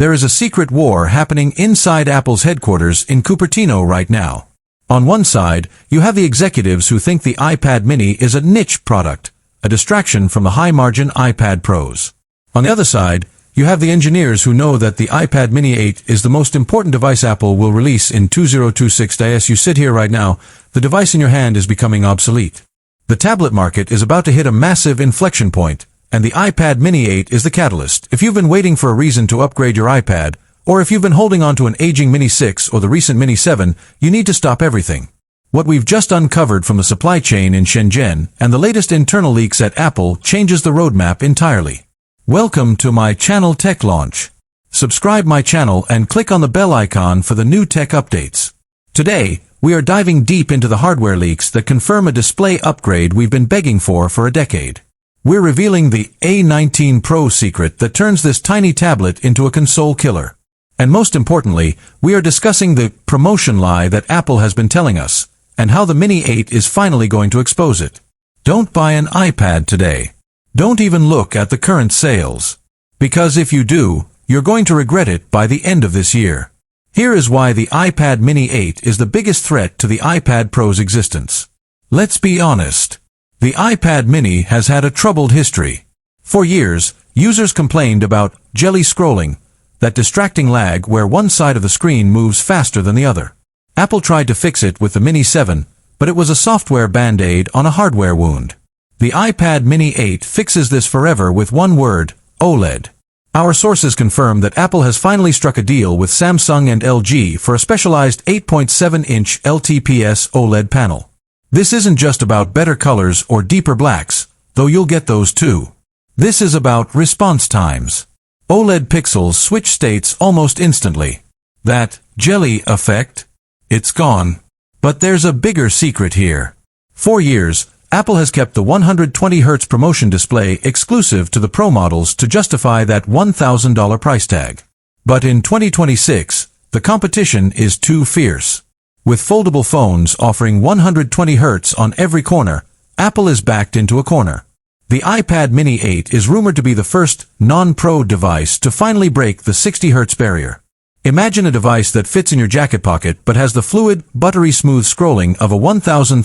There is a secret war happening inside Apple's headquarters in Cupertino right now. On one side, you have the executives who think the iPad mini is a niche product, a distraction from the high-margin iPad Pros. On the other side, you have the engineers who know that the iPad mini 8 is the most important device Apple will release in 2026. As you sit here right now, the device in your hand is becoming obsolete. The tablet market is about to hit a massive inflection point, and the iPad mini 8 is the catalyst. If you've been waiting for a reason to upgrade your iPad, or if you've been holding on to an aging Mini 6 or the recent Mini 7, you need to stop everything. What we've just uncovered from the supply chain in Shenzhen and the latest internal leaks at Apple changes the roadmap entirely. Welcome to my channel Tech Launch. Subscribe my channel and click on the bell icon for the new tech updates. Today, we are diving deep into the hardware leaks that confirm a display upgrade we've been begging for a decade. We're revealing the A19 Pro secret that turns this tiny tablet into a console killer. And most importantly, we are discussing the ProMotion lie that Apple has been telling us, and how the Mini 8 is finally going to expose it. Don't buy an iPad today. Don't even look at the current sales. Because if you do, you're going to regret it by the end of this year. Here is why the iPad mini 8 is the biggest threat to the iPad Pro's existence. Let's be honest. The iPad mini has had a troubled history. For years, users complained about jelly scrolling, that distracting lag where one side of the screen moves faster than the other. Apple tried to fix it with the Mini 7, but it was a software band-aid on a hardware wound. The iPad mini 8 fixes this forever with one word: OLED. Our sources confirm that Apple has finally struck a deal with Samsung and LG for a specialized 8.7-inch LTPS OLED panel. This isn't just about better colors or deeper blacks, though you'll get those too. This is about response times. OLED pixels switch states almost instantly. That jelly effect? It's gone. But there's a bigger secret here. For years, Apple has kept the 120Hz ProMotion display exclusive to the Pro models to justify that $1,000 price tag. But in 2026, the competition is too fierce. With foldable phones offering 120Hz on every corner, Apple is backed into a corner. The iPad mini 8 is rumored to be the first non-Pro device to finally break the 60Hz barrier. Imagine a device that fits in your jacket pocket but has the fluid, buttery-smooth scrolling of a $1,300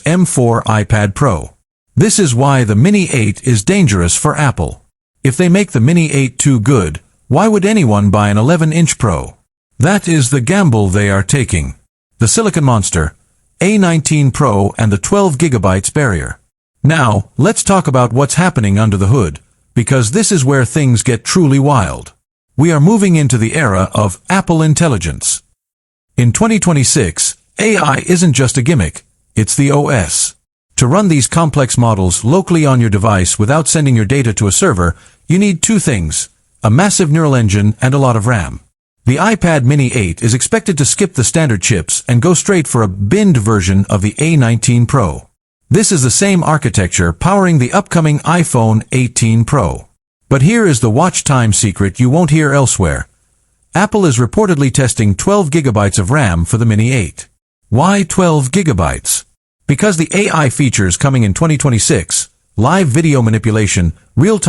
M4 iPad Pro. This is why the Mini 8 is dangerous for Apple. If they make the Mini 8 too good, why would anyone buy an 11-inch Pro? That is the gamble they are taking. The Silicon Monster, A19 Pro and the 12GB barrier. Now, let's talk about what's happening under the hood, because this is where things get truly wild. We are moving into the era of Apple Intelligence. In 2026, AI isn't just a gimmick, it's the OS. To run these complex models locally on your device without sending your data to a server, you need two things: a massive neural engine and a lot of RAM. The iPad mini 8 is expected to skip the standard chips and go straight for a binned version of the A19 Pro. This is the same architecture powering the upcoming iPhone 18 Pro. But here is the watch time secret you won't hear elsewhere. Apple is reportedly testing 12GB of RAM for the Mini 8. Why 12GB? Because the AI features coming in 2026, live video manipulation, real-time